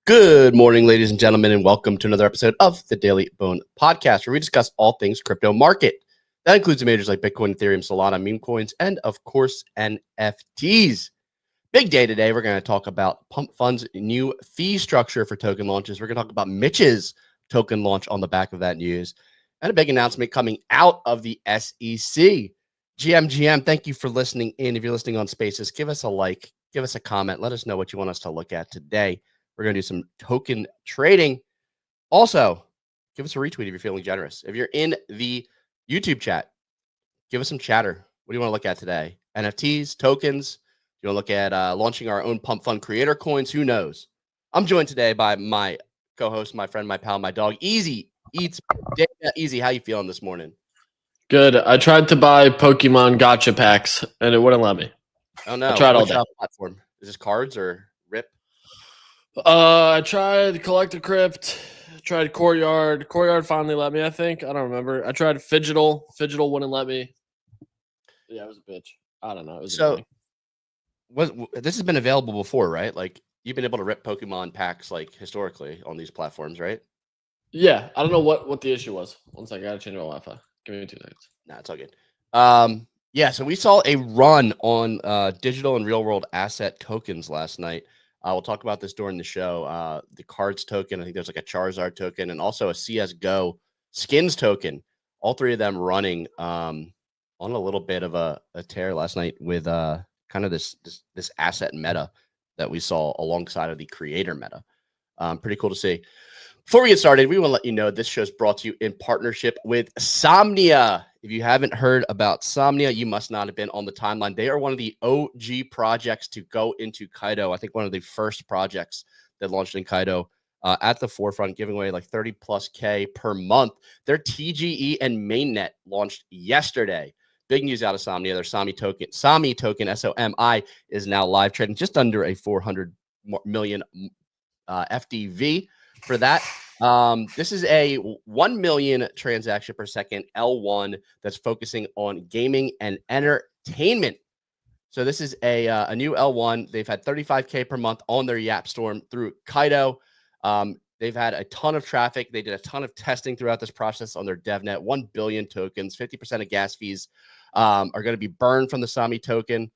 Good morning, ladies and gentlemen, and welcome to another episode of the Daily Bone Podcast, where we discuss all things crypto market. That includes the majors like Bitcoin, Ethereum, Solana, meme coins, and of course, NFTs. Big day today. We're going to talk about Pump Fund's new fee structure for token launches. We're going to talk about Mitch's token launch on the back of that news, and a big announcement coming out of the SEC. GM, thank you for listening in. If you're listening on Spaces, give us a like, give us a comment. Let us know what you want us to look at today. We're going to do some token trading. Also, give us a retweet if you're feeling generous. If you're in the YouTube chat, give us some chatter. What do you want to look at today? NFTs, tokens? You want to look at launching our own Pump Fund creator coins? Who knows? I'm joined today by my co-host, my friend, my pal, my dog, Easy Eats. Easy, how you feeling this morning? Good. I tried to buy Pokemon Gacha packs, and it wouldn't let me. Oh, no. I tried all day. Platform? Is this cards or Rip? I tried Collector Crypt, tried Courtyard. Courtyard finally let me, I think. I don't remember. I tried Fidgetal. Fidgetal wouldn't let me. Yeah, it was a bitch. I don't know. It was so this has been available before, right? Like, you've been able to rip Pokemon packs, like, historically on these platforms, right? Yeah. I don't know what the issue was. One second. I got to change my Wi-Fi. Give me 2 seconds. Nah, it's all good. Yeah, so we saw a run on digital and real-world asset tokens last night. We'll talk about this during the show. The cards token, I think there's like a Charizard token, and also a CSGO skins token. All three of them running on a little bit of a tear last night with kind of this asset meta that we saw alongside of the creator meta. Pretty cool to see. Before we get started, we want to let you know this show is brought to you in partnership with Somnia. If you haven't heard about Somnia, you must not have been on the timeline. They are one of the OG projects to go into Kaido. I think one of the first projects that launched in Kaido at the forefront, giving away like 30 plus K per month. Their TGE and mainnet launched yesterday. Big news out of Somnia. Their Sami token, SOMI, is now live trading just under a 400 million FDV. For that, this is a 1 million transaction per second L1 that's focusing on gaming and entertainment. So this is a new L1. They've had 35K per month on their Yap Storm through Kaido. They've had a ton of traffic. They did a ton of testing throughout this process on their DevNet. 1 billion tokens, 50% of gas fees are going to be burned from the Sami token.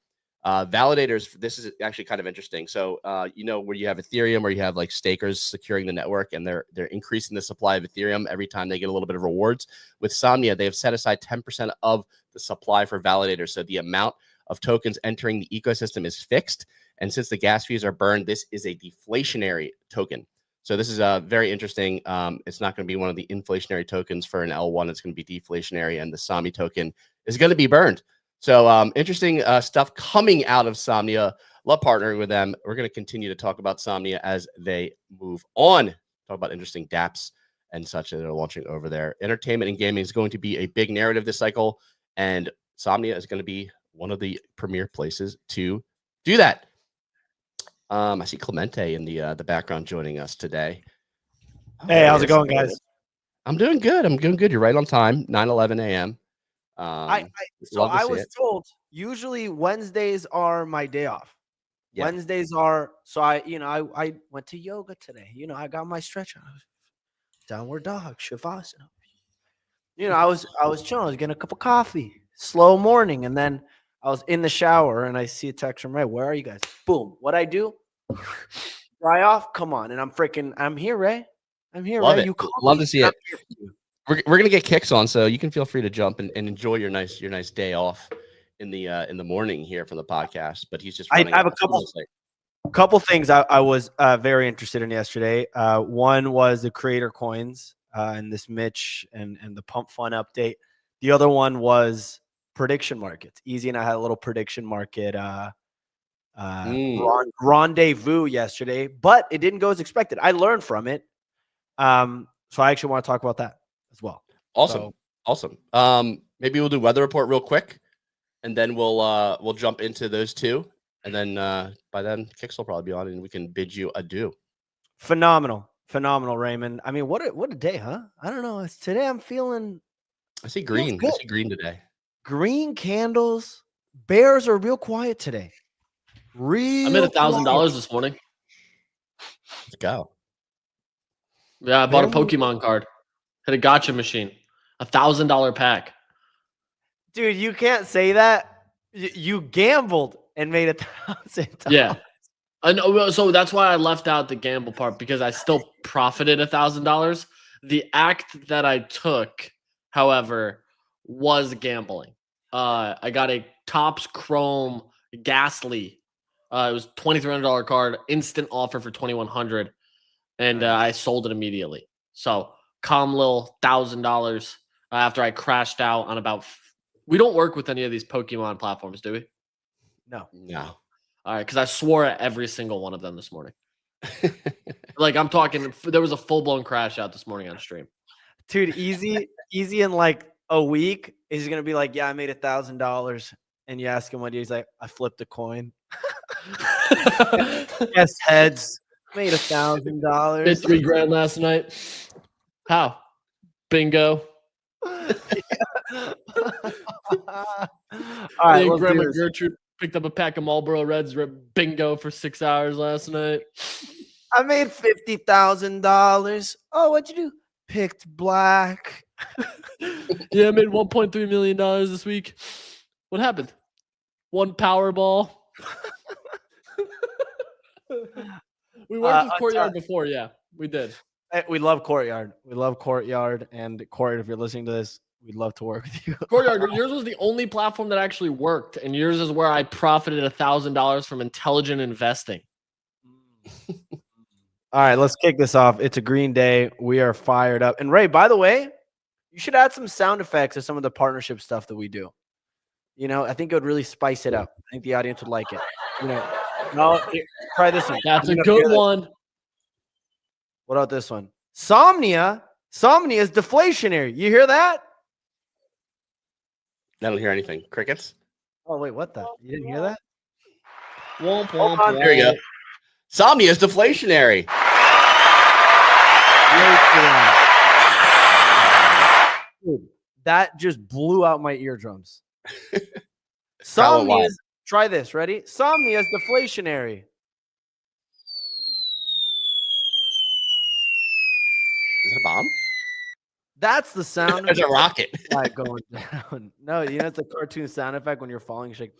Validators, this is actually kind of interesting. So, where you have Ethereum, where you have like stakers securing the network, and they're increasing the supply of Ethereum every time they get a little bit of rewards. With Somnia, they have set aside 10% of the supply for validators. So the amount of tokens entering the ecosystem is fixed. And since the gas fees are burned, this is a deflationary token. So this is very interesting. It's not going to be one of the inflationary tokens for an L1. It's going to be deflationary, and the Sami token is going to be burned. So interesting stuff coming out of Somnia. Love partnering with them. We're going to continue to talk about Somnia as they move on. Talk about interesting dApps and such that are launching over there. Entertainment and gaming is going to be a big narrative this cycle, and Somnia is going to be one of the premier places to do that. I see Clemente in the background joining us today. Hey, how's it going, guys? I'm doing good. You're right on time. 9:11 a.m. I was told usually Wednesdays are my day off. Yeah. Wednesdays are I went to yoga today. I got my stretch on. Downward dog, shavasana. I was chilling. I was getting a cup of coffee. Slow morning, and then I was in the shower and I see a text from Ray. Where are you guys? Boom. What I do? Dry off. Come on, and I'm here, Ray. I'm here, Love Ray. it. You called Love me. to see it. We're gonna get kicks on, so you can feel free to jump and enjoy your nice day off in the morning here from the podcast. But he's just I have a couple things I was very interested in yesterday. One was the creator coins and this Mitch and the Pump Fund update. The other one was prediction markets. Easy and I had a little prediction market rendezvous yesterday, but it didn't go as expected. I learned from it, so I actually want to talk about that as well. Awesome. Maybe we'll do weather report real quick, and then we'll jump into those two, and then by then kicks will probably be on, and we can bid you adieu. Phenomenal, Raymond. I mean, what a day, huh? I don't know. Today I'm feeling. I see green. I see green today. Green candles. Bears are real quiet today. I made $1,000 this morning. Let's go. Yeah, I bought a Pokemon card. Had a gotcha machine. $1,000 pack. Dude, you can't say that. You gambled and made $1,000. Yeah. I know, so that's why I left out the gamble part, because I still profited $1,000. The act that I took, however, was gambling. I got a Topps Chrome Ghastly. It was $2,300 card, instant offer for $2,100, and I sold it immediately. So calm little $1,000 after I crashed out on about. We don't work with any of these Pokemon platforms, do we? No. All right, because I swore at every single one of them this morning. Like, I'm talking, there was a full-blown crash out this morning on stream. Dude, easy in like a week is going to be like, yeah, I made $1,000. And you ask him what he's like, I flipped a coin. Yes, heads. Made $1,000. Made $3,000 last night. How? Bingo. All right, Grandma Gertrude picked up a pack of Marlboro Reds, bingo for 6 hours last night. I made $50,000. Oh, what'd you do? Picked black. Yeah, I made $1.3 million this week. What happened? One Powerball. We worked with Courtyard before, yeah, we did. We love Courtyard. We love Courtyard. And Courtyard, if you're listening to this, we'd love to work with you. Courtyard, yours was the only platform that actually worked, and yours is where I profited $1,000 from intelligent investing. All right, let's kick this off. It's a green day. We are fired up. And Ray, by the way, you should add some sound effects to some of the partnership stuff that we do. You know, I think it would really spice it up. I think the audience would like it. You know, no, try this one. That's a good one. What about this one? Somnia is deflationary. You hear that? I don't hear anything. Crickets? Oh, wait, what the? You didn't hear that? Womp, womp, there you go. Somnia is deflationary. Dude, that just blew out my eardrums. Somnia is, try this. Ready? Somnia is deflationary. Is it a bomb? That's the sound. There's a rocket going down. No, you know it's a cartoon sound effect when you're falling. Shake.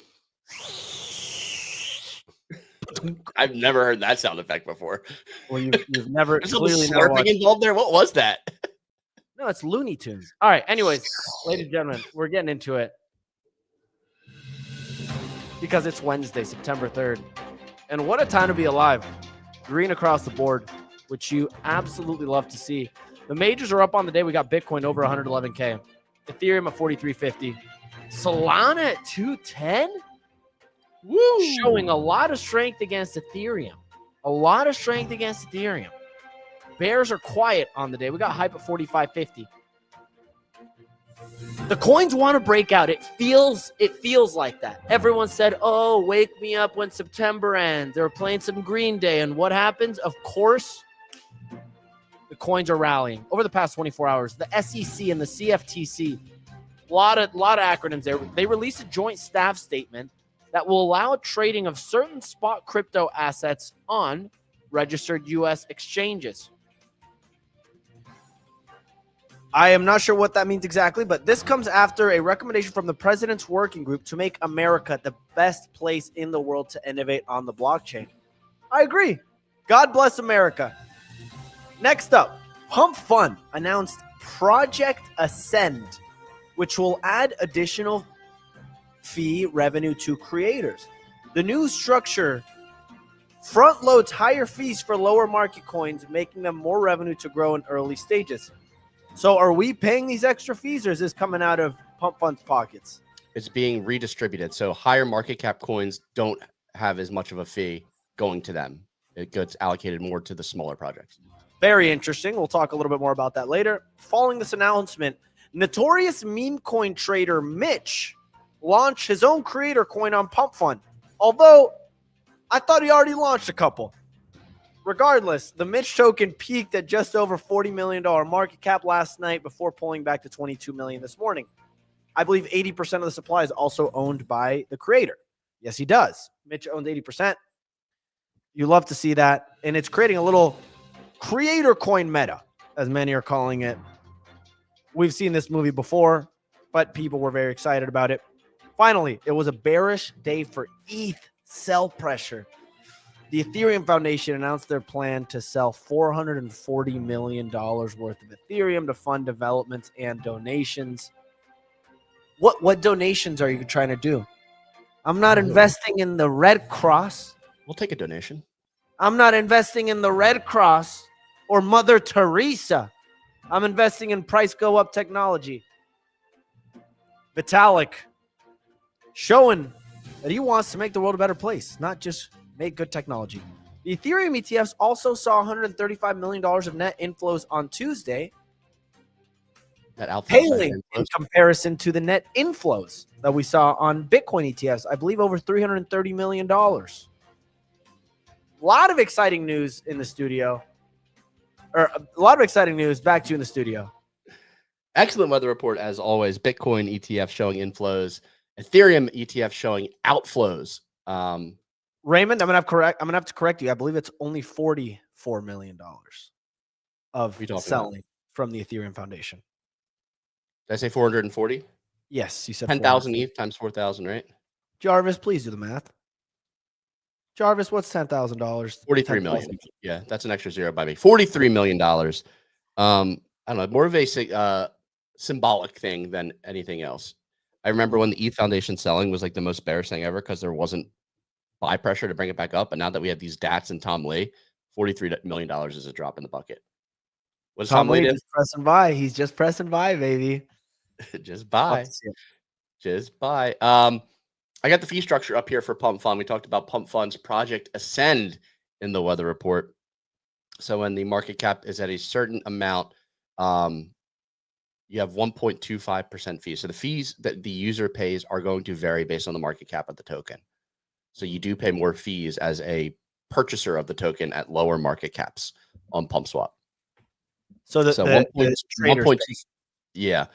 I've never heard that sound effect before. Well, you've never clearly never watched. Involved there. What was that? No, it's Looney Tunes. All right. Anyways, ladies and gentlemen, we're getting into it because it's Wednesday, September 3rd, and what a time to be alive. Green across the board, which you absolutely love to see. The majors are up on the day. We got Bitcoin over 111K, Ethereum at 4350, Solana at 210. Woo! Showing a lot of strength against Ethereum. Bears are quiet on the day. We got hype at 4550. The coins want to break out. It feels like that. Everyone said, "Oh, wake me up when September ends." They were playing some Green Day, and what happens? Of course, the coins are rallying over the past 24 hours. The SEC and the CFTC, a lot of acronyms there. They released a joint staff statement that will allow trading of certain spot crypto assets on registered U.S. exchanges. I am not sure what that means exactly, but this comes after a recommendation from the President's Working Group to make America the best place in the world to innovate on the blockchain. I agree. God bless America. Next up, Pump Fund announced Project Ascend, which will add additional fee revenue to creators. The new structure front loads higher fees for lower market coins, making them more revenue to grow in early stages. So are we paying these extra fees, or is this coming out of Pump Fund's pockets? It's being redistributed. So higher market cap coins don't have as much of a fee going to them. It gets allocated more to the smaller projects. Very interesting. We'll talk a little bit more about that later. Following this announcement, notorious meme coin trader Mitch launched his own creator coin on Pump Fund. Although, I thought he already launched a couple. Regardless, the Mitch token peaked at just over $40 million market cap last night before pulling back to $22 million this morning. I believe 80% of the supply is also owned by the creator. Yes, he does. Mitch owns 80%. You love to see that. And it's creating a little creator coin meta. as many are calling it. We've seen this movie before, but people were very excited about it. Finally, it was a bearish day for ETH sell pressure. The Ethereum Foundation announced their plan to sell $440 million worth of Ethereum to fund developments and donations. What donations are you trying to do? I'm not investing in the Red Cross. We'll take a donation. I'm not investing in the Red Cross or Mother Teresa. I'm investing in price go up technology. Vitalik showing that he wants to make the world a better place, not just make good technology. The Ethereum ETFs also saw $135 million of net inflows on Tuesday, paling in comparison to the net inflows that we saw on Bitcoin ETFs. I believe over $330 million. A lot of exciting news in the studio. Or a lot of exciting news. Back to you in the studio. Excellent weather report as always. Bitcoin ETF showing inflows. Ethereum ETF showing outflows. Raymond, I'm gonna have to correct you. I believe it's only $44 million of selling from the Ethereum Foundation. Did I say 440? Yes, you said 10,000 ETH times 4,000, right? Jarvis, please do the math. Jarvis, what's $10,000? 43 million. Yeah, that's an extra zero by me. $43 million. I don't know, more of a symbolic thing than anything else. I remember when the ETH Foundation selling was like the most bearish thing ever because there wasn't buy pressure to bring it back up. And now that we have these DATs and Tom Lee, $43 million is a drop in the bucket. What's Tom Lee just pressing buy? He's just pressing buy, baby. Just buy. Just buy. I got the fee structure up here for Pump Fund. We talked about Pump Fund's Project Ascend in the weather report. So when the market cap is at a certain amount, you have 1.25% fees. So the fees that the user pays are going to vary based on the market cap of the token. So you do pay more fees as a purchaser of the token at lower market caps on PumpSwap. So the traders yeah,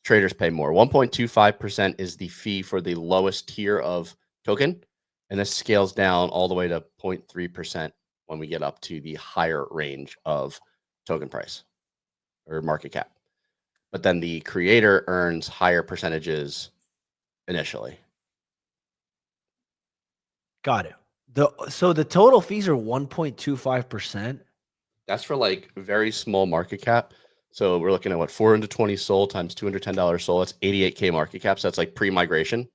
traders pay more. 1.25% is the fee for the lowest tier of token, and this scales down all the way to 0.3% when we get up to the higher range of token price or market cap. But then the creator earns higher percentages initially. Got it. So the total fees are 1.25%. That's for like very small market cap. So we're looking at what 420 SOL times $210 SOL. That's 88K market cap. So that's like pre-migration,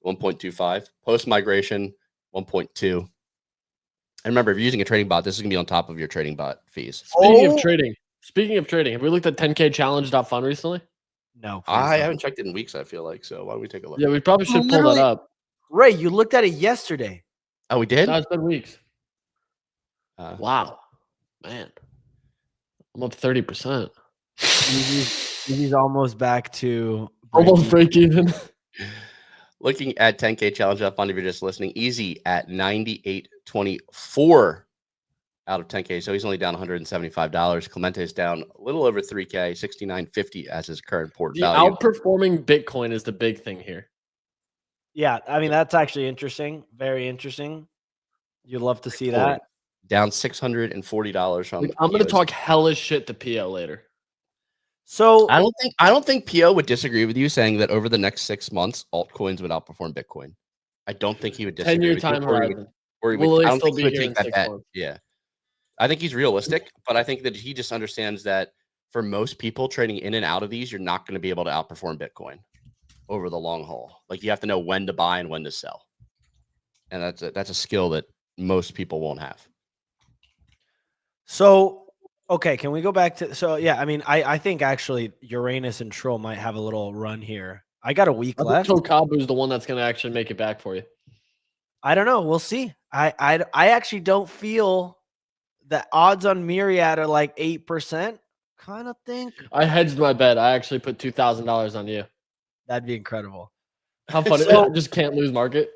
1.25. Post-migration, 1.2. And remember, if you're using a trading bot, this is gonna be on top of your trading bot fees. Speaking of trading, have we looked at 10K challenge.fund recently? No, I haven't checked it in weeks. I feel like so. Why don't we take a look? Yeah, we probably should pull that up. Ray, you looked at it yesterday. Oh, we did. No, it's been weeks. Wow, man, I'm up 30%. He's almost back to almost break even. Looking at 10K challenge up fund, if you're just listening, easy at 98.24 out of 10K. So he's only down $175. Clemente is down a little over 3K, 69.50 as his current port value. Outperforming Bitcoin is the big thing here. Yeah, I mean, that's actually interesting. Very interesting. You'd love to see that. Down $640 from. I'm going to talk hellish shit to PO later. So I don't think PO would disagree with you saying that over the next 6 months, altcoins would outperform Bitcoin. I don't think he would disagree. 10-year time horizon. I don't think he would take that bet. Yeah. I think he's realistic, but I think that he just understands that for most people trading in and out of these, you're not going to be able to outperform Bitcoin over the long haul. Like you have to know when to buy and when to sell. And that's a skill that most people won't have. So, okay, can we go back to I mean, I think actually Uranus and Troll might have a little run here. I got a week left. Tokabu is the one that's going to actually make it back for you. I don't know. We'll see. I actually don't feel the odds on Myriad are like 8%. Kind of think. I hedged my bet. I actually put $2,000 on you. That'd be incredible. How funny! I just can't lose market.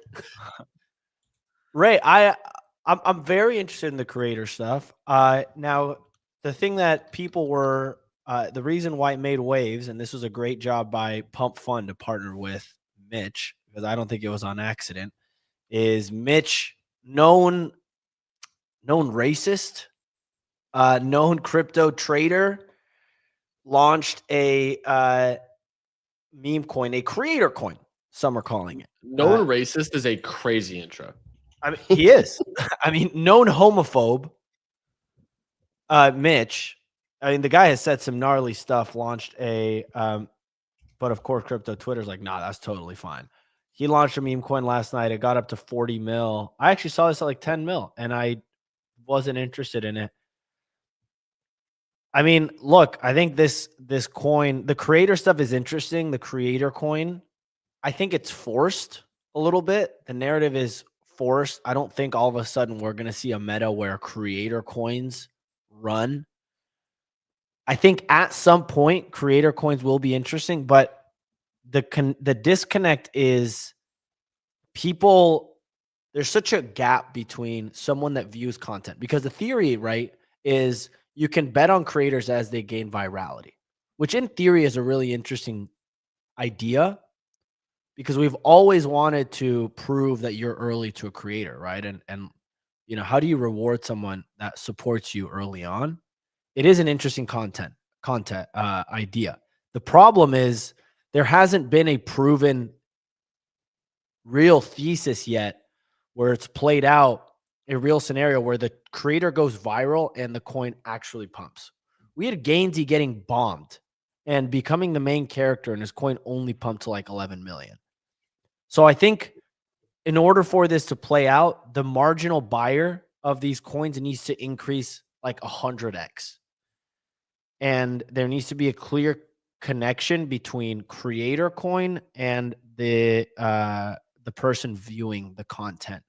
Ray, I'm very interested in the creator stuff. Now, the thing that people were, the reason why it made waves, and this was a great job by Pump Fund to partner with Mitch, because I don't think it was on accident, is Mitch, known racist, known crypto trader, launched a meme coin, a creator coin. Some are calling it. Known racist is a crazy intro. I mean, he is. I mean, known homophobe. Mitch. I mean, the guy has said some gnarly stuff. Launched a, but of course, crypto Twitter's like, nah, that's totally fine. He launched a meme coin last night. It got up to 40 mil. I actually saw this at like 10 mil, and I wasn't interested in it. I mean, look, I think this coin, the creator stuff is interesting. The creator coin, I think it's forced a little bit. The narrative is forced. I don't think all of a sudden we're going to see a meta where creator coins run. I think at some point creator coins will be interesting, but the disconnect is people, there's such a gap between someone that views content, because the theory, right, is you can bet on creators as they gain virality, which in theory is a really interesting idea, because we've always wanted to prove that you're early to a creator, right? And you know, how do you reward someone that supports you early on? It is an interesting content idea. The problem is there hasn't been a proven real thesis yet where it's played out, a real scenario where the creator goes viral and the coin actually pumps. We had Gainsey getting bombed and becoming the main character, and his coin only pumped to like 11 million. So I think in order for this to play out, the marginal buyer of these coins needs to increase like 100x. And there needs to be a clear connection between creator coin and the person viewing the content.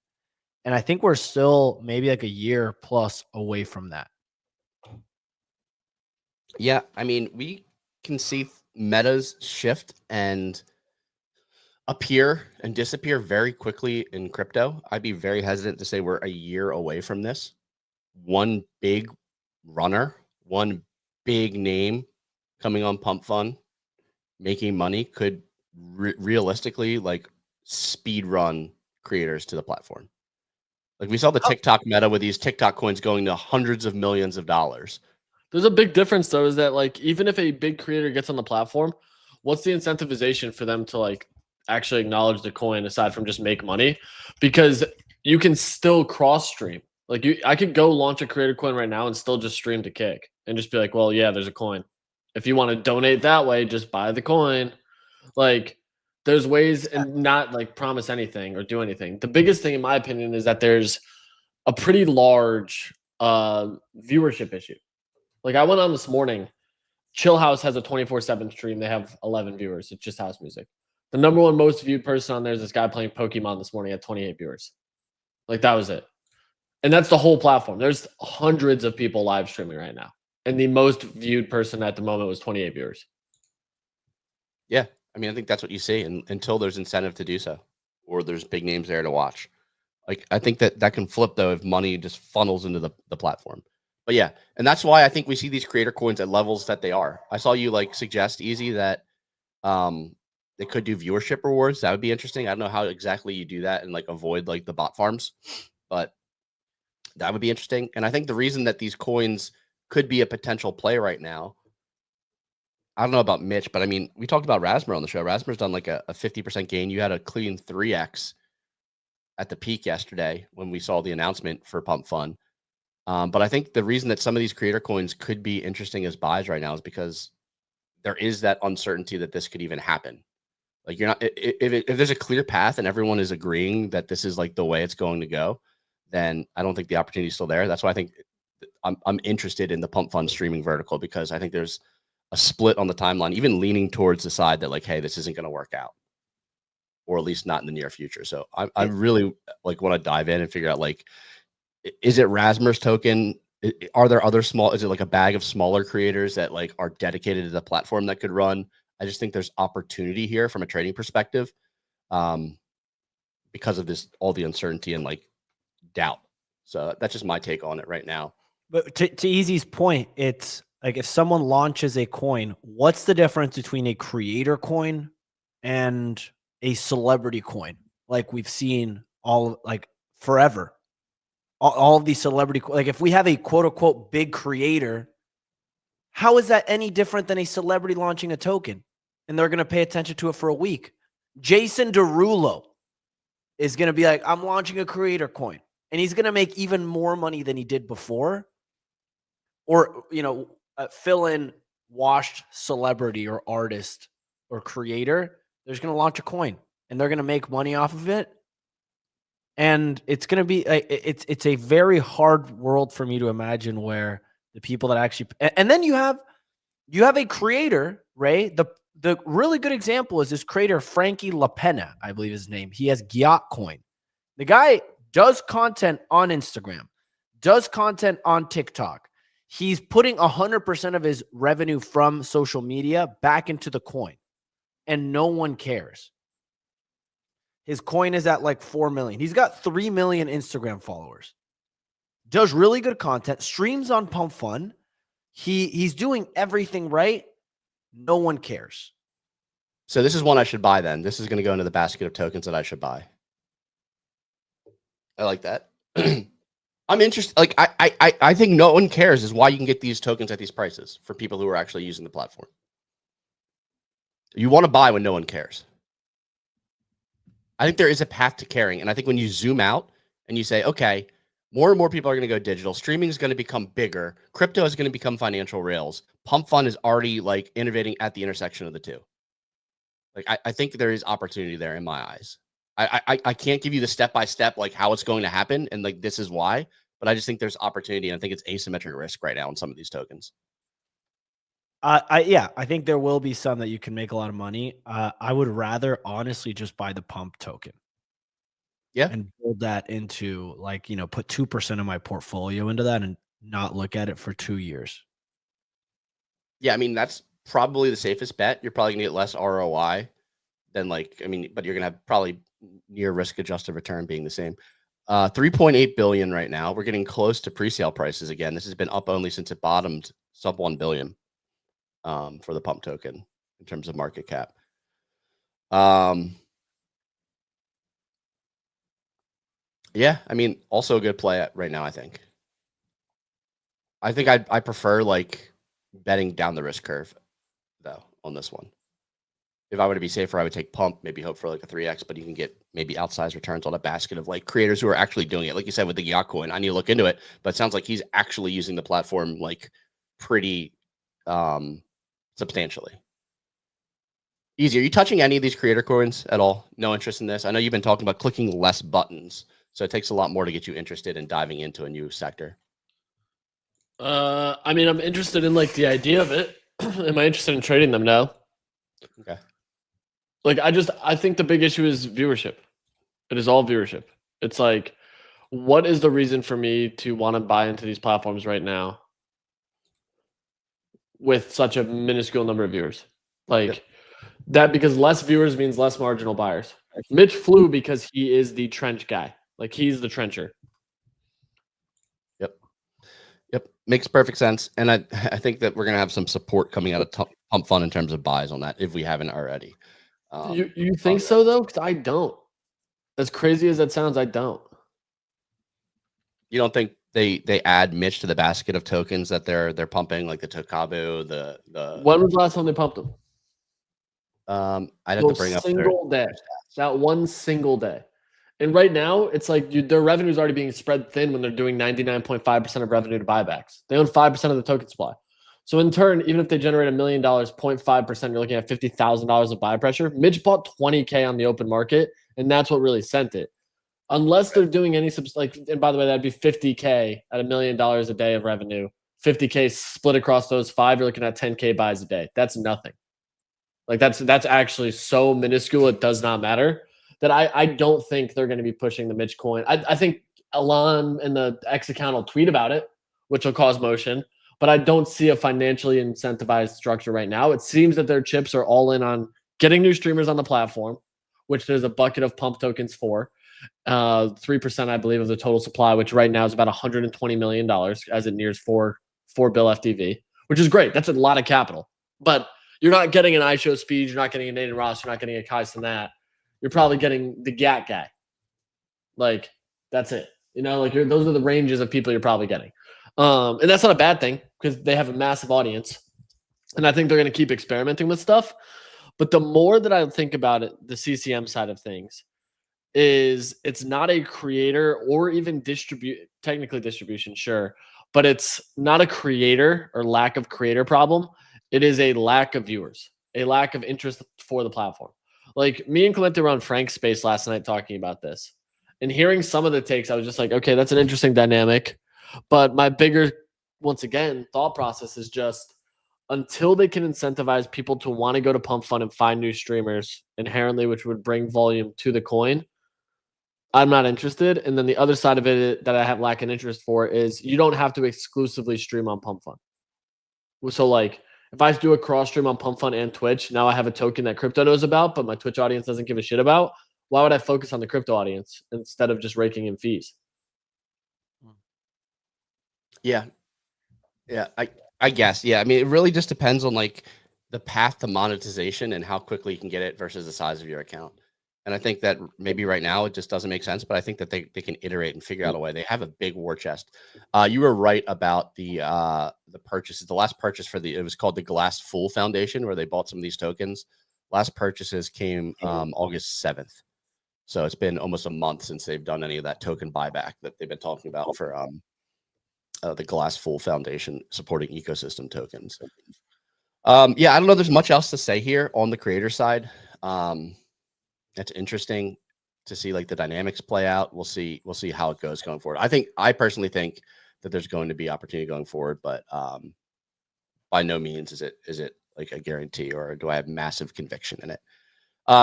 And I think we're still maybe like a year plus away from that. Yeah, I mean, we can see metas shift and appear and disappear very quickly in crypto. I'd be very hesitant to say we're a year away from this. One big runner, one big name coming on Pump Fund, making money could realistically like speed run creators to the platform. Like we saw the TikTok meta with these TikTok coins going to hundreds of millions of dollars. There's a big difference though, is that like even if a big creator gets on the platform, what's the incentivization for them to like actually acknowledge the coin aside from just make money? Because you can still cross stream. Like I could go launch a creator coin right now and still just stream to Kick and just be like, well, yeah, there's a coin. If you want to donate that way, just buy the coin. Like there's ways, and not like promise anything or do anything. The biggest thing in my opinion is that there's a pretty large viewership issue. Like I went on this morning, Chill House has a 24/7 stream. They have 11 viewers. It's just house music. The number one most viewed person on there is this guy playing Pokemon this morning at 28 viewers. Like that was it. And that's the whole platform. There's hundreds of people live streaming right now. And the most viewed person at the moment was 28 viewers. Yeah. I mean, I think that's what you see until there's incentive to do so, or there's big names there to watch. Like, I think that can flip though if money just funnels into the platform. But yeah, and that's why I think we see these creator coins at levels that they are. I saw you like suggest Easy that they could do viewership rewards. That would be interesting. I don't know how exactly you do that and like avoid like the bot farms, but that would be interesting. And I think the reason that these coins could be a potential play right now, I don't know about Mitch, but I mean, we talked about Rasmer on the show. Rasmer's done like a 50% gain. You had a clean 3x at the peak yesterday when we saw the announcement for Pump Fund. But I think the reason that some of these creator coins could be interesting as buys right now is because there is that uncertainty that this could even happen. Like you're not, if there's a clear path and everyone is agreeing that this is like the way it's going to go, then I don't think the opportunity is still there. That's why I think I'm interested in the Pump Fund streaming vertical, because I think there's a split on the timeline, even leaning towards the side that like, hey, this isn't going to work out, or at least not in the near future. So I really like want to dive in and figure out like, is it Rasmer's token? Are there other small, is it like a bag of smaller creators that like are dedicated to the platform that could run? I just think there's opportunity here from a trading perspective, because of this, all the uncertainty and like doubt. So that's just my take on it right now. But to Easy's point, it's like if someone launches a coin, what's the difference between a creator coin and a celebrity coin? Like we've seen all like forever. all of these celebrity, like if we have a quote unquote big creator, how is that any different than a celebrity launching a token? And they're going to pay attention to it for a week. Jason Derulo is going to be like, I'm launching a creator coin. And he's going to make even more money than he did before. Or, fill in washed celebrity or artist or creator. They're just going to launch a coin and they're going to make money off of it. And it's going to be, it's a very hard world for me to imagine where the people that actually, and then you have a creator, Ray. The really good example is this creator, Frankie LaPena, I believe his name. He has Gyat Coin. The guy does content on Instagram, does content on TikTok. He's putting 100% of his revenue from social media back into the coin, and no one cares. His coin is at like 4 million. He's got 3 million Instagram followers. Does really good content, streams on Pump Fun. He's doing everything right. No one cares. So this is one I should buy then. This is going to go into the basket of tokens that I should buy. I like that. I'm interested. Like I think no one cares is why you can get these tokens at these prices for people who are actually using the platform. You want to buy when no one cares. I think there is a path to caring. And I think when you zoom out and you say, okay, more and more people are going to go digital. Streaming is going to become bigger. Crypto is going to become financial rails. Pump Fun is already like innovating at the intersection of the two. Like I think there is opportunity there in my eyes. I can't give you the step-by-step like how it's going to happen and like this is why, but I just think there's opportunity and I think it's asymmetric risk right now in some of these tokens. I think there will be some that you can make a lot of money. I would rather honestly just buy the pump token. Yeah. And build that into like, put 2% of my portfolio into that and not look at it for 2 years. Yeah. I mean, that's probably the safest bet. You're probably gonna get less ROI than but you're gonna have probably near risk adjusted return being the same. 3.8 billion right now. We're getting close to pre-sale prices again. This has been up only since it bottomed sub 1 billion for the pump token in terms of market cap. Yeah, I mean, also a good play right now, I think. I think I prefer like betting down the risk curve though on this one. If I were to be safer, I would take pump, maybe hope for like a 3x, but you can get maybe outsized returns on a basket of like creators who are actually doing it. Like you said with the Gyat coin, I need to look into it, but it sounds like he's actually using the platform like pretty substantially. Easy. Are you touching any of these creator coins at all? No interest in this? I know you've been talking about clicking less buttons, so it takes a lot more to get you interested in diving into a new sector. I mean, I'm interested in like the idea of it. Am I interested in trading them? No. Okay. Like I think the big issue is viewership. It is all viewership. It's like, what is the reason for me to want to buy into these platforms right now with such a minuscule number of viewers? Like that, because less viewers means less marginal buyers. Mitch flew because he is the trench guy. Like he's the trencher. Yep. Makes perfect sense. And I think that we're going to have some support coming out of Pump Fun in terms of buys on that if we haven't already. You think so though? Because I don't. As crazy as that sounds, I don't. You don't think they add Mitch to the basket of tokens that they're pumping, like the Tokabu, the When was the last time they pumped them? I'd have to bring up single day. That one single day. And right now, it's like their revenue is already being spread thin when they're doing 99.5% of revenue to buybacks. They own 5% of the token supply. So in turn, even if they generate $1 million, 0.5%, you're looking at $50,000 of buy pressure. Mitch bought 20K on the open market, and that's what really sent it. Unless they're doing any and by the way, that'd be 50K at $1 million a day of revenue. 50K split across those 5, you're looking at 10K buys a day. That's nothing. Like that's actually so minuscule, it does not matter. That I don't think they're going to be pushing the Mitch coin. I think Elon and the X account will tweet about it, which will cause motion, but I don't see a financially incentivized structure right now. It seems that their chips are all in on getting new streamers on the platform, which there's a bucket of pump tokens for. 3%, I believe, of the total supply, which right now is about $120 million as it nears 4 bill FTV, which is great. That's a lot of capital, but you're not getting an iShow Speed. You're not getting a Nathan Ross. You're not getting a Kai Cenat. You're probably getting the Gyat guy. Like, that's it. You know, like those are the ranges of people you're probably getting. And that's not a bad thing because they have a massive audience. And I think they're going to keep experimenting with stuff. But the more that I think about it, the CCM side of things is it's not a creator or even technically distribution, sure, but it's not a creator or lack of creator problem. It is a lack of viewers, a lack of interest for the platform. Like me and Clemente were on Frank's space last night talking about this and hearing some of the takes, I was just like, okay, that's an interesting dynamic. But my bigger, once again, thought process is just until they can incentivize people to want to go to Pump Fund and find new streamers inherently, which would bring volume to the coin, I'm not interested. And then the other side of it that I have lack an interest for is you don't have to exclusively stream on Pump Fund. So like if I do a cross stream on Pump Fund and Twitch, now I have a token that crypto knows about, but my Twitch audience doesn't give a shit about. Why would I focus on the crypto audience instead of just raking in fees? Yeah. Yeah. I guess. Yeah. I mean, it really just depends on like the path to monetization and how quickly you can get it versus the size of your account. And I think that maybe right now it just doesn't make sense, but I think that they can iterate and figure out a way. They have a big war chest. You were right about the purchases. The last purchase it was called the Glass Fool Foundation, where they bought some of these tokens. Last purchases came August 7th. So it's been almost a month since they've done any of that token buyback that they've been talking about for the Glass Fool Foundation supporting ecosystem tokens. Yeah, I don't know. There's much else to say here on the creator side. It's interesting to see like the dynamics play out. We'll see how it goes going forward. I personally think that there's going to be opportunity going forward, but by no means is it like a guarantee, or do I have massive conviction in it?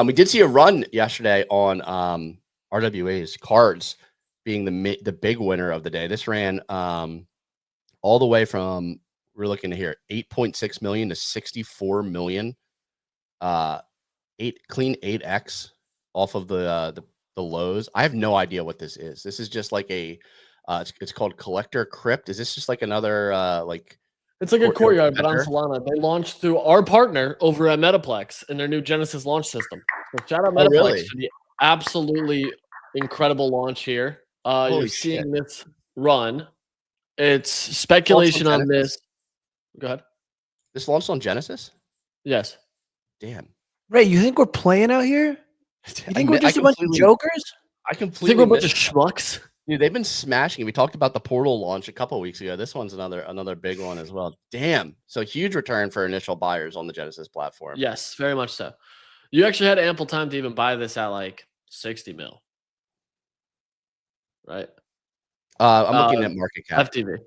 We did see a run yesterday on RWA's cards being the big winner of the day. This ran all the way from, we're looking to hear 8.6 million to 64 million. Clean 8x off of the lows. I have no idea what this is. This is just like a it's called Collector Crypt. Is this just like another like it's like a courtyard, but on Solana. They launched through our partner over at Metaplex in their new Genesis launch system. So shout out Metaplex for the absolutely incredible launch here. You're seeing this run. It's speculation on this. Go ahead. This launched on Genesis? Yes. Damn. Ray, you think we're playing out here? You think we're just a bunch of jokers? I completely think we're a bunch of schmucks. Dude, they've been smashing. We talked about the portal launch a couple of weeks ago. This one's another big one as well. Damn. So huge return for initial buyers on the Genesis platform. Yes, very much so. You actually had ample time to even buy this at like 60 mil. Right? I'm looking at market cap. FTV.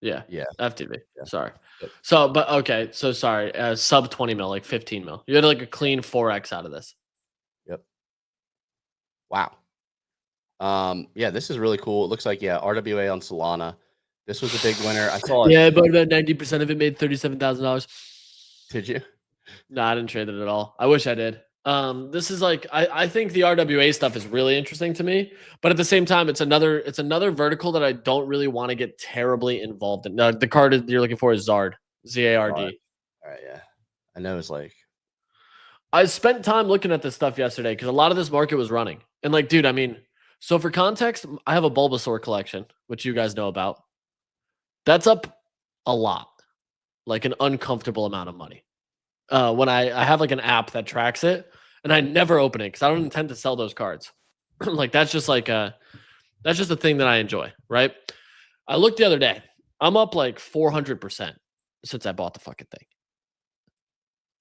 Yeah. FTV. Yeah. Sorry. Yep. So, but okay. So sorry. Sub 20 mil, like 15 mil. You had like a clean 4x out of this. Yep. Wow. Yeah, this is really cool. It looks like, RWA on Solana. This was a big winner. I saw it. Yeah, but about 90% of it made $37,000. Did you? No, I didn't trade it at all. I wish I did. This is like I think the RWA stuff is really interesting to me, but at the same time, it's another vertical that I don't really want to get terribly involved in. The card you're looking for is Zard, ZARD. All right, yeah, I know. It's like I spent time looking at this stuff yesterday because a lot of this market was running, and like, dude, I mean, so for context, I have a Bulbasaur collection, which you guys know about. That's up a lot, like an uncomfortable amount of money. When I have like an app that tracks it, and I never open it because I don't intend to sell those cards. Like that's just a thing that I enjoy, right? I looked the other day. I'm up like 400% since I bought the fucking thing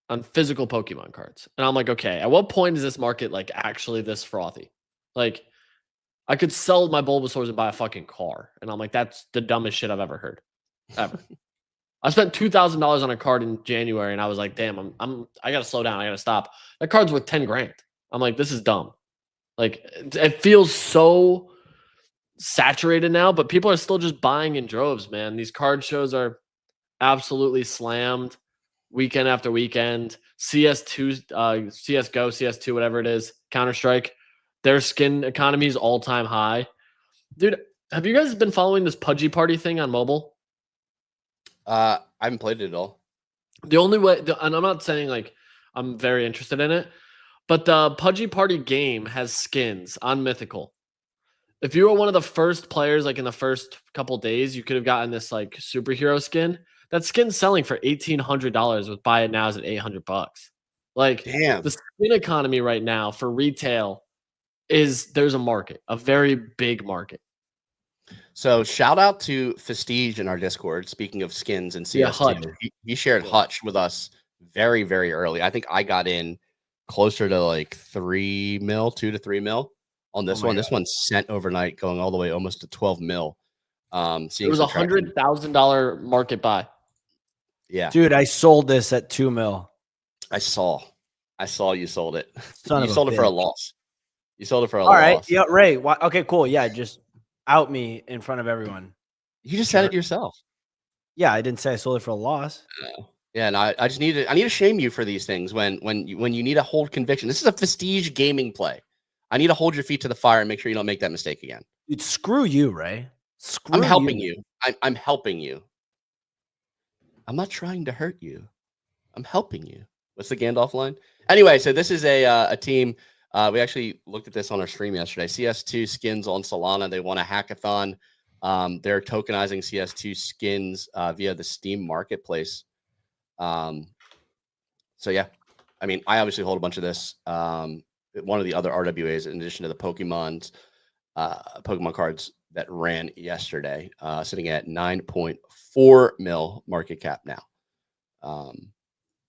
on physical Pokemon cards, and I'm like, okay, at what point is this market like actually this frothy? Like, I could sell my Bulbasaurs and buy a fucking car, and I'm like, that's the dumbest shit I've ever heard, ever. I spent $2,000 on a card in January, and I was like, "Damn, I gotta slow down. I gotta stop." That card's worth $10,000. I'm like, "This is dumb." Like, it feels so saturated now, but people are still just buying in droves, man. These card shows are absolutely slammed, weekend after weekend. CS2, CS:GO, CS2, whatever it is, Counter-Strike, their skin economy is all-time high. Dude, have you guys been following this Pudgy Party thing on mobile? I haven't played it at all. The only way, and I'm not saying like I'm very interested in it, but the Pudgy Party game has skins on Mythical. If you were one of the first players, like in the first couple days, you could have gotten this like superhero skin. That skin's selling for $1,800 with buy it nows at $800. Like, damn, the skin economy right now for retail there's a market, a very big market. So shout out to Festige in our Discord. Speaking of skins and CS2, he shared Hutch with us very, very early. I think I got in closer to like 3 mil, 2 to 3 mil on this one. God. This one sent overnight, going all the way almost to 12 mil. It was $100,000 market buy. Yeah, dude, I sold this at 2 mil. I saw you sold it. You sold it for a loss. You sold it for a loss. All right. Yeah, Ray. Okay, cool. Yeah, just out me in front of everyone. You just said it yourself. Yeah, I didn't say I sold it for a loss. Yeah, and I just need to shame you for these things when you need to hold conviction. This is a Festige gaming play. I need to hold your feet to the fire and make sure you don't make that mistake again. Dude, screw you, Ray. I'm helping you. I'm helping you. I'm not trying to hurt you. I'm helping you. What's the Gandalf line? Anyway, so this is a team. We actually looked at this on our stream yesterday. CS2 skins on Solana. They won a hackathon. They're tokenizing CS2 skins via the Steam marketplace. So yeah, I mean, I obviously hold a bunch of this. One of the other RWAs, in addition to the Pokemon cards that ran yesterday, sitting at 9.4 mil market cap now.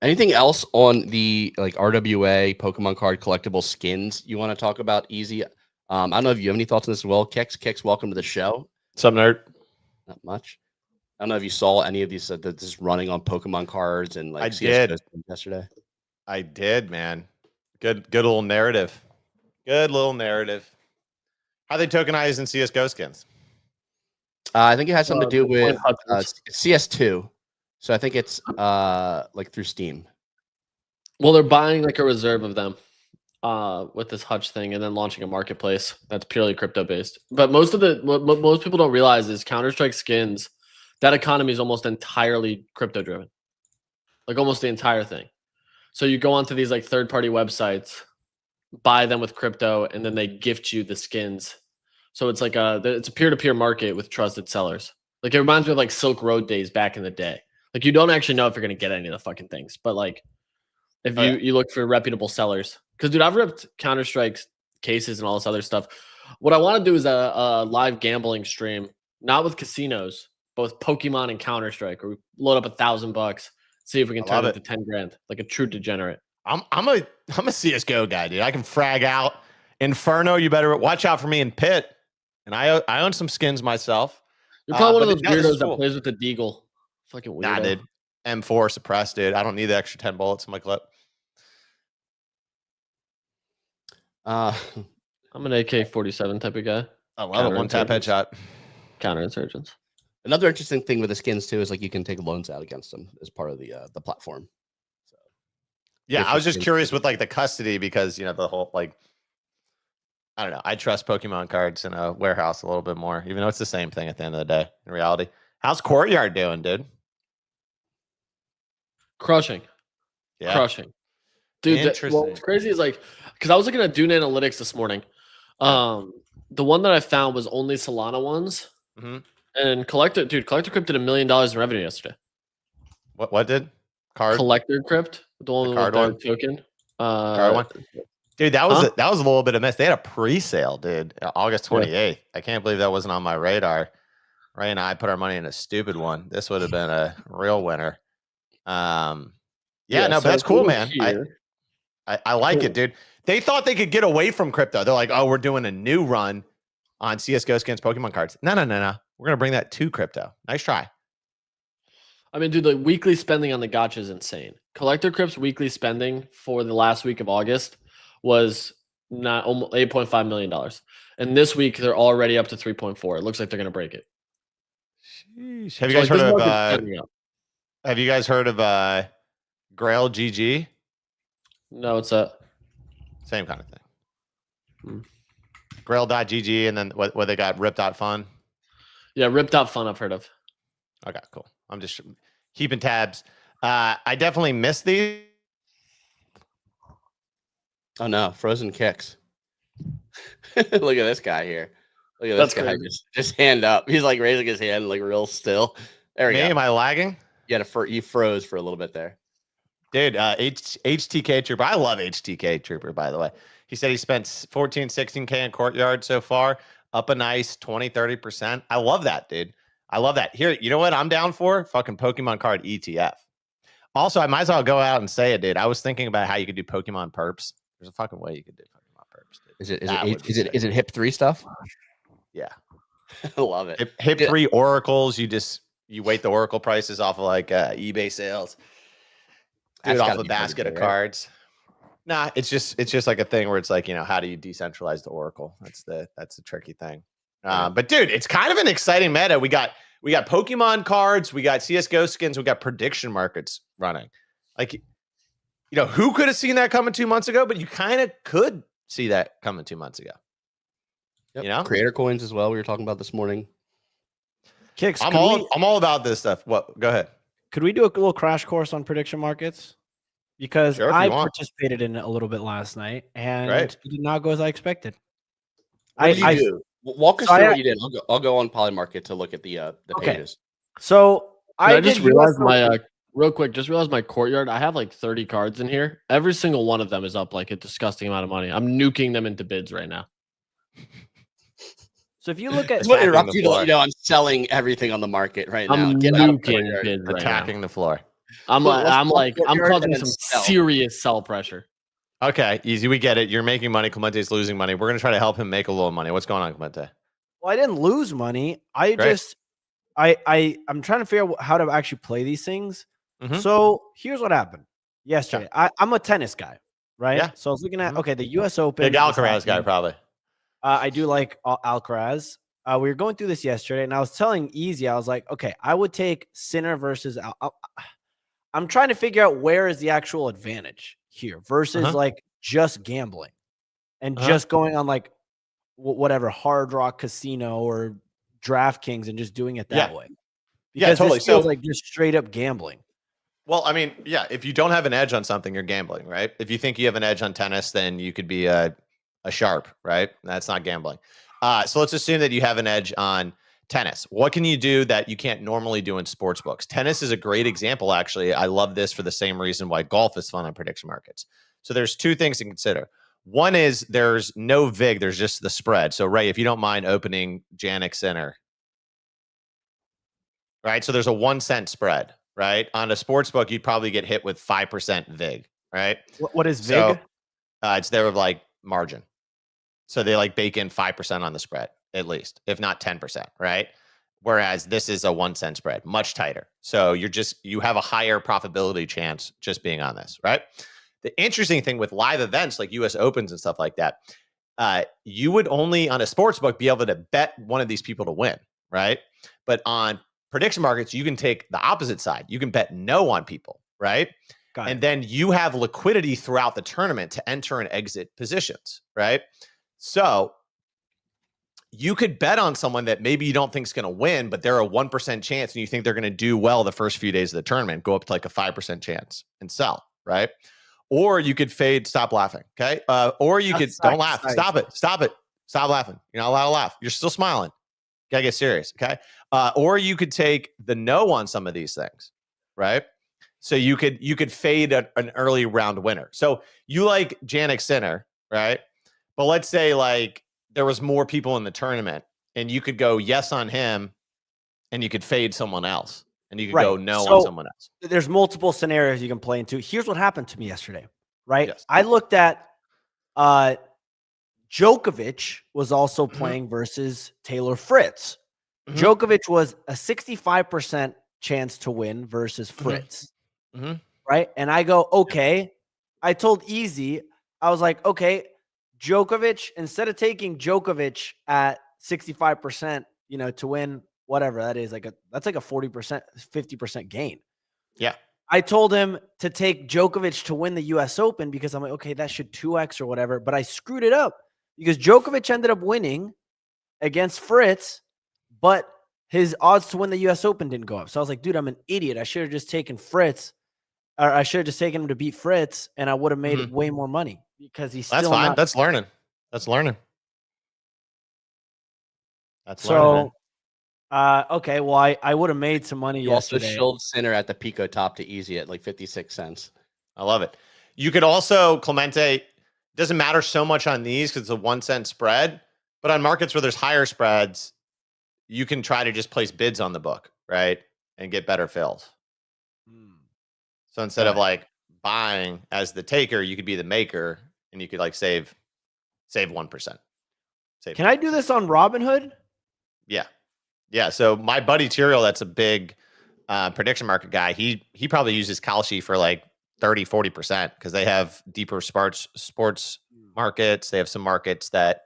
Anything else on the like RWA Pokemon card collectible skins you want to talk about? Easy. I don't know if you have any thoughts on this as well. Kix, welcome to the show. What's up, nerd? Not much. I don't know if you saw any of these that this running on Pokemon cards and like I did yesterday. I did, man. Good little narrative. Good little narrative. How are they tokenized in CS:GO skins? I think it has something to do with CS2. So I think it's like through Steam. Well, they're buying like a reserve of them with this Hutch thing and then launching a marketplace that's purely crypto based. But what most people don't realize is Counter-Strike skins, that economy is almost entirely crypto driven. Like almost the entire thing. So you go onto these like third-party websites, buy them with crypto, and then they gift you the skins. So it's like it's a peer-to-peer market with trusted sellers. Like it reminds me of like Silk Road days back in the day. Like you don't actually know if you're gonna get any of the fucking things, but like if you look for reputable sellers, because dude, I've ripped Counter-Strike cases and all this other stuff. What I want to do is a live gambling stream, not with casinos, but with Pokemon and Counter-Strike, where we load up $1,000, see if we can turn it to 10 grand, like a true degenerate. I'm a CS:GO guy, dude. I can frag out. Inferno, you better watch out for me in Pit. And I own some skins myself. You're probably one of those weirdos that plays with the Deagle. Fucking weirdo. Nah, dude. M4 suppressed, dude. I don't need the extra 10 bullets in my clip. I'm an AK-47 type of guy. I love it. One tap headshot. Counterinsurgents. Another interesting thing with the skins too is like you can take loans out against them as part of the platform. So, yeah, I was just curious with like the custody because you know the whole like I don't know. I trust Pokemon cards in a warehouse a little bit more, even though it's the same thing at the end of the day. In reality, how's Courtyard doing, dude? Crushing. Yeah. Crushing. Dude, what's crazy is like, because I was looking at Dune Analytics this morning. The one that I found was only Solana ones. Mm-hmm. And Collector Crypt did $1 million in revenue yesterday. What did? Collector Crypt, the one with the token. Card one. Dude, that was a little bit of miss. They had a pre-sale, dude, August 28th. Yeah. I can't believe that wasn't on my radar. Ray and I put our money in a stupid one. This would have been a real winner. But that's cool, man. I like it, dude. They thought they could get away from crypto. They're like, oh, we're doing a new run on CS:GO skins Pokemon cards. No. We're gonna bring that to crypto. Nice try. I mean, dude, the weekly spending on the gacha is insane. Collector Crypt's weekly spending for the last week of August was not almost $8.5 million. And this week they're already up to 3.4. It looks like they're gonna break it. Sheesh. Have you guys heard of Grail GG? No, it's a same kind of thing. Grail.gg and then what they got Rip.fun. Yeah, Rip.fun I've heard of. Okay, cool. I'm just keeping tabs. I definitely missed these. Oh no, frozen kicks. Look at this guy here. Look at That's this guy, crazy. just hand up. He's like raising his hand, like real still. There we go. Am I lagging? You froze for a little bit there. Dude, HTK Trooper. I love HTK Trooper, by the way. He said he spent 14, 16K in Courtyard so far, up a nice 20, 30%. I love that, dude. I love that. Here, you know what I'm down for? Fucking Pokemon card ETF. Also, I might as well go out and say it, dude. I was thinking about how you could do Pokemon perps. There's a fucking way you could do Pokemon perps, dude. Is it hip 3 stuff? Yeah. I love it. Hip 3 oracles. You weight the oracle prices off of like eBay sales. Do it off a basket of cards. Nah, it's just like a thing where it's like, you know, how do you decentralize the oracle? That's the tricky thing. But dude, it's kind of an exciting meta. We got Pokemon cards, we got CS:GO skins, we got prediction markets running. Like, you know, who could have seen that coming 2 months ago? But you kind of could see that coming 2 months ago. Yep. You know, creator coins as well. We were talking about this morning. Kicks, I'm all about this stuff. What? Go ahead. Could we do a little crash course on prediction markets? Because Sure, I participated in it a little bit last night, and it did not go as I expected. What did you do? Walk us through what you did. I'll go on Polymarket to look at the pages. So I just realized real quick. Just realized my Courtyard. I have like 30 cards in here. Every single one of them is up like a disgusting amount of money. I'm nuking them into bids right now. So if you look at, I'm selling everything on the market right now. I'm nuking bids right attacking the floor. I'm causing some serious sell pressure. Okay, easy. We get it. You're making money. Clemente's losing money. We're gonna try to help him make a little money. What's going on, Clemente? Well, I didn't lose money. I'm trying to figure out how to actually play these things. Mm-hmm. So here's what happened yesterday. Yeah. I'm a tennis guy, right? Yeah. So I was looking at the U.S. Open. Big Alcaraz guy, probably. I do like Alcaraz. We were going through this yesterday, and I was telling Easy, I was like, okay, I would take Sinner versus I'm trying to figure out where is the actual advantage here versus like just gambling and just going on like whatever Hard Rock Casino or DraftKings and just doing it that way. Because totally. This feels like just straight up gambling. Well, I mean, yeah, if you don't have an edge on something, you're gambling, right? If you think you have an edge on tennis, then you could be a sharp, right? That's not gambling. So let's assume that you have an edge on tennis. What can you do that you can't normally do in sports books? Tennis is a great example, actually. I love this for the same reason why golf is fun on prediction markets. So there's two things to consider. One is there's no VIG. There's just the spread. So, Ray, if you don't mind opening Janik Sinner, right? So there's a 1 cent spread, right? On a sports book, you'd probably get hit with 5% VIG, right? What is VIG? So, it's their like margin. So they like bake in 5% on the spread, at least, if not 10%, right? Whereas this is a 1 cent spread, much tighter. So you have a higher profitability chance just being on this, right? The interesting thing with live events like US Opens and stuff like that, you would only on a sports book be able to bet one of these people to win, right? But on prediction markets, you can take the opposite side. You can bet no on people, right? And then you have liquidity throughout the tournament to enter and exit positions, right? So you could bet on someone that maybe you don't think is going to win, but they're a 1% chance and you think they're going to do well the first few days of the tournament, go up to like a 5% chance and sell, right? Or you could fade, stop laughing, okay? Or you could, don't laugh, stop it, stop laughing. You're not allowed to laugh. You're still smiling. Gotta get serious, okay? Or you could take the no on some of these things, right? So you could fade an early round winner. So you like Janik Sinner, right? But let's say like there was more people in the tournament and you could go yes on him and you could fade someone else and you could go no on someone else. There's multiple scenarios you can play into. Here's what happened to me yesterday, right? Yes. I looked at Djokovic was also playing versus Taylor Fritz. Djokovic was a 65% chance to win versus Fritz, right? And I go, okay. I told Easy, I was like, okay, Djokovic, instead of taking Djokovic at 65%, to win whatever that is, that's like a 40%, 50% gain. Yeah. I told him to take Djokovic to win the US Open because I'm like, okay, that should 2x or whatever. But I screwed it up because Djokovic ended up winning against Fritz, but his odds to win the US Open didn't go up. So I was like, dude, I'm an idiot. I should have just taken Fritz, or I should have just taken him to beat Fritz, and I would have made way more money because he's still That's fine. That's learning. That's learning, so. Okay, well, I would have made some money You yesterday. also shilled Sinner at the Pico top to easy at like 56 cents. I love it. You could also, Clemente, doesn't matter so much on these because it's a 1 cent spread, but on markets where there's higher spreads, you can try to just place bids on the book, right? And get better fills. So instead of like buying as the taker, you could be the maker and you could like save 1%. Can I do this on Robinhood? Yeah. Yeah. So my buddy Tiriel, that's a big prediction market guy. He probably uses Kalshi for like 30-40% because they have deeper sports markets. They have some markets that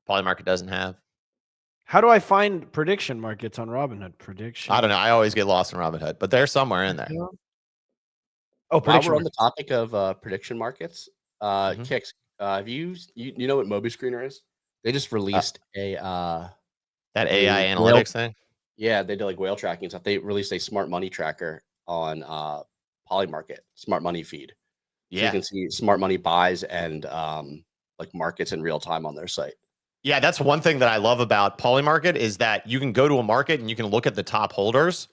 Polymarket doesn't have. How do I find prediction markets on Robinhood? Prediction. I don't know. I always get lost in Robinhood, but they're somewhere in there. Oh, While we're on the topic of prediction markets, Mhm. Kix, have you know what Moby Screener is? They just released that AI analytics thing. Yeah, they did like whale tracking and stuff. They released a smart money tracker on Polymarket, smart money feed. So you can see smart money buys and like markets in real time on their site. Yeah, that's one thing that I love about Polymarket is that you can go to a market and you can look at the top holders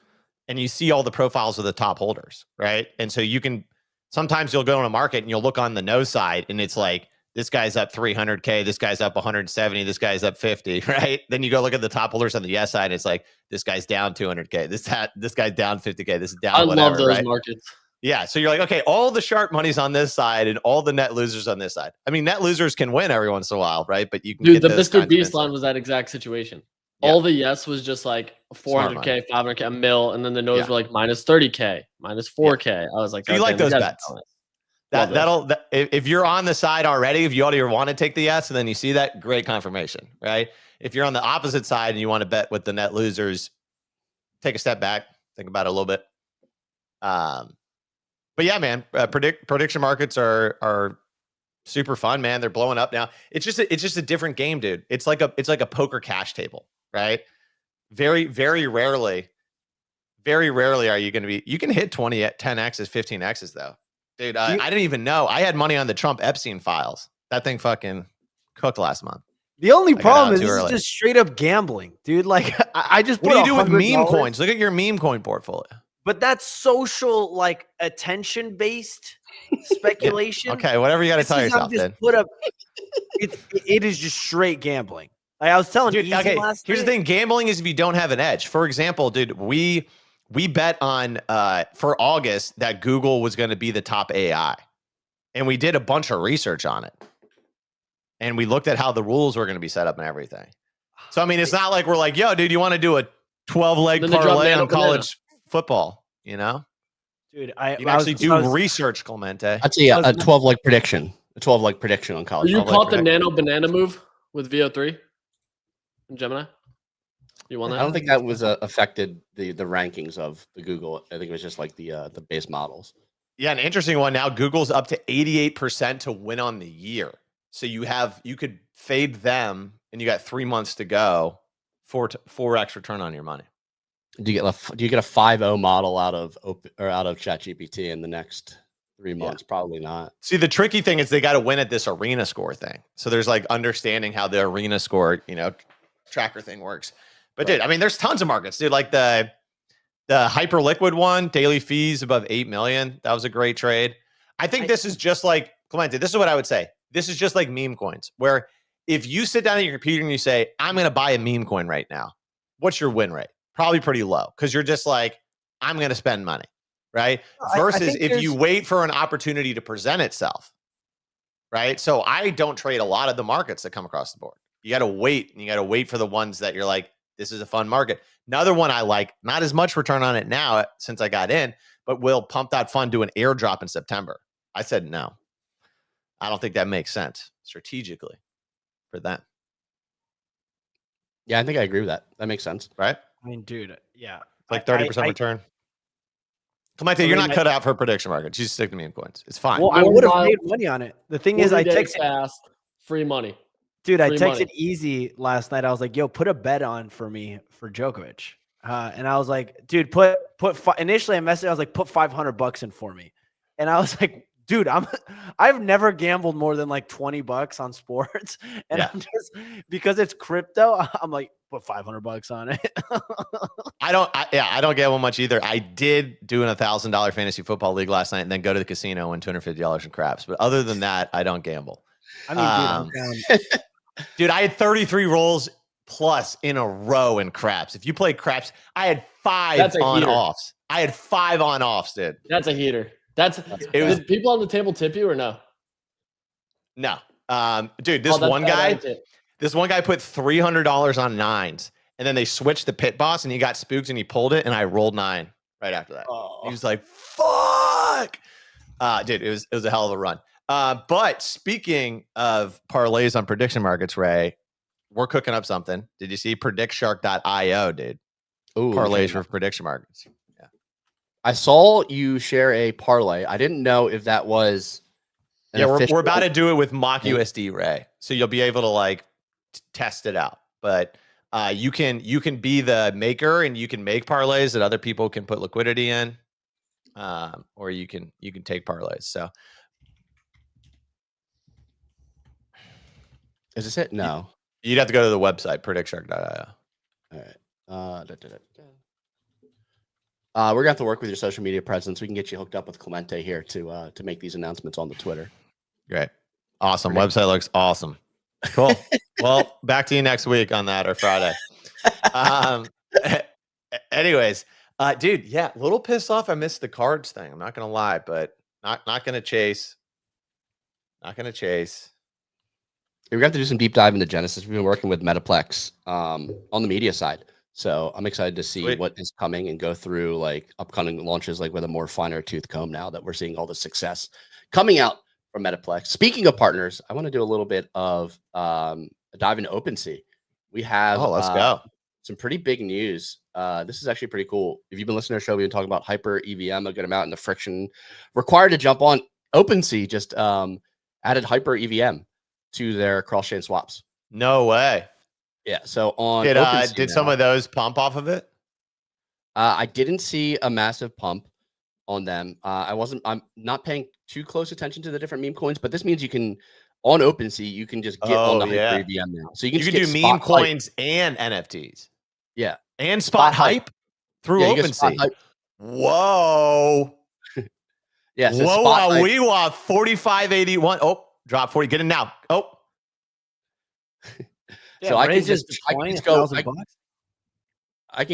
and you see all the profiles of the top holders, right? And so you can, sometimes you'll go in a market and you'll look on the no side and it's like, this guy's up 300K, this guy's up 170, this guy's up 50, right? Then you go look at the top holders on the yes side, and it's like, this guy's down 200K, this guy's down 50K, this is down whatever, love those right? markets. Yeah, so you're like, okay, all the sharp money's on this side and all the net losers on this side. I mean, net losers can win every once in a while, right? But you can Dude, get the those Mr. kinds Beast of line insight. was that exact situation. Yeah. All the yes was just like Smart 400K, 500K, a mil, and then the no's were like minus 30K, minus 4K. I was like, So you like those bets? If you're on the side already, if you already want to take the yes, and then you see that, great confirmation, right? If you're on the opposite side and you want to bet with the net losers, take a step back, think about it a little bit. But yeah, man, prediction markets are super fun, man. They're blowing up now. It's just a different game, dude. It's like a poker cash table, right? Very, very rarely are you going to be. You can hit 10x's, 15x's though. Dude, I didn't even know. I had money on the Trump Epstein files. That thing fucking cooked last month. The only problem is this is just straight up gambling, dude. Like I just what do you do with meme coins? Look at your meme coin portfolio. But that's social, like attention based speculation. Okay, whatever you got to tell yourself. Then it is just straight gambling. Like I was telling you, here's the thing: gambling is if you don't have an edge. For example, dude, we bet on for August that Google was going to be the top AI, and we did a bunch of research on it, and we looked at how the rules were going to be set up and everything. So I mean, it's not like we're like, yo, dude, you want to do a 12-leg parlay on college football? You know, dude, you actually do research, Clemente. I'd say a 12-leg prediction. A 12-leg prediction on college. You caught the nano banana move with VO3 in Gemini? You won that? I don't think that was affected the rankings of the Google. I think it was just like the base models. Yeah, an interesting one. Now Google's up to 88% to win on the year. So you could fade them, and you got 3 months to go for 4x return on your money. Do you get a 5.0 model out of ChatGPT in the next 3 months? Yeah. Probably not. See, the tricky thing is they got to win at this arena score thing. So there's like understanding how the arena score, tracker thing works. But dude, I mean, there's tons of markets, dude. Like the hyper liquid one, daily fees above 8 million. That was a great trade. I think this is just like Clemente. This is what I would say. This is just like meme coins, where if you sit down at your computer and you say, I'm going to buy a meme coin right now, what's your win rate? Probably pretty low, because you're just like, I'm going to spend money, right? Versus if you wait for an opportunity to present itself, right? So I don't trade a lot of the markets that come across the board. You got to wait, and you got to wait for the ones that you're like, this is a fun market. Another one I like, not as much return on it now since I got in, but will pump that fund to an airdrop in September. I said no. I don't think that makes sense strategically for them. Yeah, I think I agree with that. That makes sense, right? I mean, dude, yeah. Like 30% return. Clemente, you're not cut out for prediction markets. You stick to meme coins. It's fine. Well, I would have made money on it. The thing is, I texted fast, free money. Dude, I texted Easy last night. I was like, yo, put a bet on for me for Djokovic. And I was like, dude, initially I messaged, I was like, put $500 in for me. And I was like, dude, I've never gambled more than like $20 on sports, and I'm just because it's crypto. I'm like, put $500 on it. I don't gamble much either. I did do an $1,000 fantasy football league last night, and then go to the casino and win $250 in craps. But other than that, I don't gamble. I mean, dude, I'm down. Dude, I had 33 rolls plus in a row in craps. If you play craps, I had 5 on-offs. I had 5 on-offs, dude. That's a heater. Did people on the table tip you or no? No. Dude, this one guy put $300 on 9s, and then they switched the pit boss, and he got spooked, and he pulled it, and I rolled 9 right after that. He was like, fuck. Dude, it was a hell of a run. But speaking of parlays on prediction markets, Ray, we're cooking up something. Did you see predictshark.io, dude? Ooh, parlays for prediction markets. Yeah. I saw you share a parlay. I didn't know if that was we're about to do it with mock USD, Ray. So you'll be able to like test it out. But you can be the maker, and you can make parlays that other people can put liquidity in. Or you can take parlays. So is this it? No. You'd have to go to the website, predictshark.io. All right. We're gonna have to work with your social media presence. We can get you hooked up with Clemente here to make these announcements on the Twitter. Great. Awesome. Website looks awesome. Cool. Well, back to you next week on that, or Friday. Anyways, dude, a little pissed off I missed the cards thing. I'm not gonna lie, but not gonna chase. Not gonna chase. We're gonna have to do some deep dive into Genesis. We've been working with Metaplex on the media side. So I'm excited to see what is coming and go through like upcoming launches, like with a more finer tooth comb now that we're seeing all the success coming out from Metaplex. Speaking of partners, I want to do a little bit of a dive into OpenSea. We have let's go. Some pretty big news. This is actually pretty cool. If you've been listening to our show, we've been talking about HyperEVM a good amount and the friction required to jump on. OpenSea just added HyperEVM to their cross-chain swaps. No way. Yeah. So on did some of those pump off of it? I didn't see a massive pump on them. I'm not paying too close attention to the different meme coins, but this means you can on OpenSea you can just get on the HyperEVM now. So you can do meme coins and NFTs. Yeah. And spot hype through OpenSea. Whoa. Yeah. So whoa, we want 45.81. Oh, drop 40. Get in now. Oh. So I can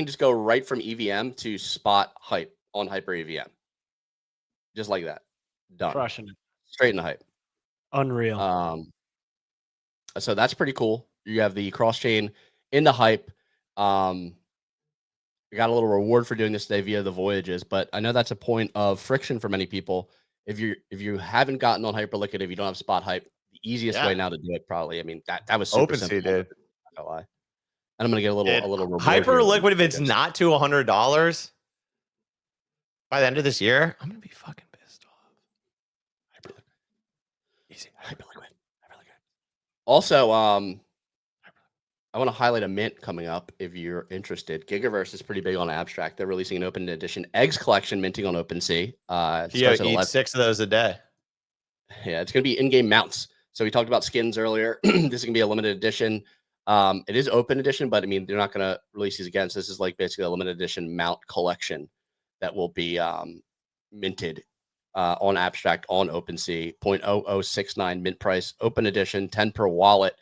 just go right from EVM to spot hype on HyperEVM. Just like that. Done. Crushing it. Straight into hype. Unreal. So that's pretty cool. You have the cross chain in the hype. We got a little reward for doing this today via the voyages, but I know that's a point of friction for many people. If you haven't gotten on Hyperliquid, if you don't have spot hype, the easiest way now to do it probably. I mean that was super OpenSea, simple. Dude. And I'm gonna get a little reward Hyperliquid. If it's not to $100 by the end of this year, I'm gonna be fucking pissed off. Hyperliquid. Easy. Hyperliquid. Also, I want to highlight a mint coming up if you're interested. Gigaverse is pretty big on abstract. They're releasing an open edition eggs collection minting on OpenSea. Eat 6 of those a day. Yeah, it's going to be in-game mounts. So we talked about skins earlier. This is going to be a limited edition. It is open edition, but I mean, they're not going to release these again. So this is like basically a limited edition mount collection that will be minted on abstract on OpenSea. 0.0069 mint price, open edition, 10 per wallet.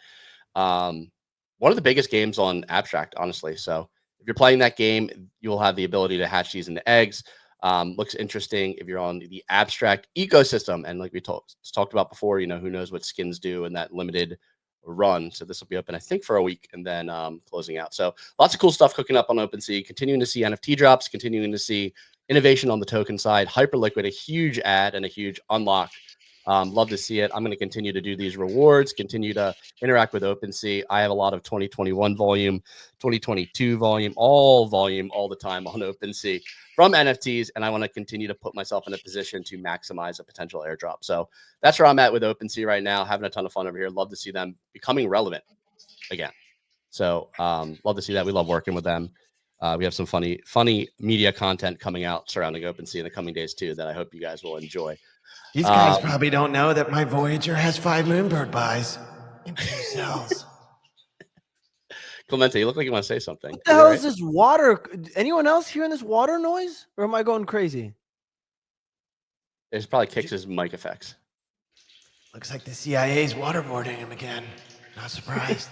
One of the biggest games on abstract, honestly. So if you're playing that game, you'll have the ability to hatch these into eggs. Looks interesting if you're on the abstract ecosystem. And like we talked about before, who knows what skins do in that limited run. So this will be open, I think, for a week and then closing out. So lots of cool stuff cooking up on OpenSea, continuing to see NFT drops, continuing to see innovation on the token side. Hyperliquid, a huge add and a huge unlock. Love to see it. I'm going to continue to do these rewards, continue to interact with OpenSea. I have a lot of 2021 volume, 2022 volume all the time on OpenSea from NFTs, and I want to continue to put myself in a position to maximize a potential airdrop. So that's where I'm at with OpenSea right now, having a ton of fun over here. Love to see them becoming relevant again. So love to see that. We love working with them. We have some funny media content coming out surrounding OpenSea in the coming days too that I hope you guys will enjoy. These guys probably don't know that my Voyager has 5 Moonbird buys and 2 cells. Clemente, you look like you want to say something. What the hell is this water? Anyone else hearing this water noise? Or am I going crazy? It's probably Kix's mic effects. Looks like the CIA's waterboarding him again. Not surprised.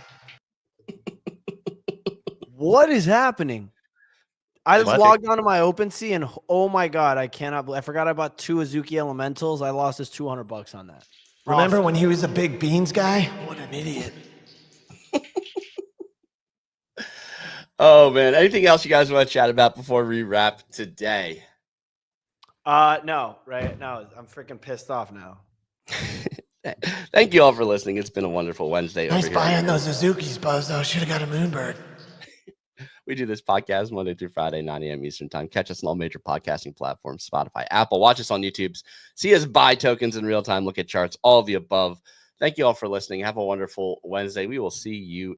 What is happening? I just logged onto my OpenSea and oh my god, I cannot believe I forgot I bought 2 Azuki Elementals. I lost his $200 on that. Remember when he was a big beans guy? What an idiot. Oh man, anything else you guys want to chat about before we wrap today? No, right? No, I'm freaking pissed off now. Thank you all for listening. It's been a wonderful Wednesday. Nice buying those Azukis, Bozo. Should have got a Moonbird. We do this podcast Monday through Friday, 9 a.m. Eastern time. Catch us on all major podcasting platforms, Spotify, Apple. Watch us on YouTube. See us buy tokens in real time. Look at charts, all of the above. Thank you all for listening. Have a wonderful Wednesday. We will see you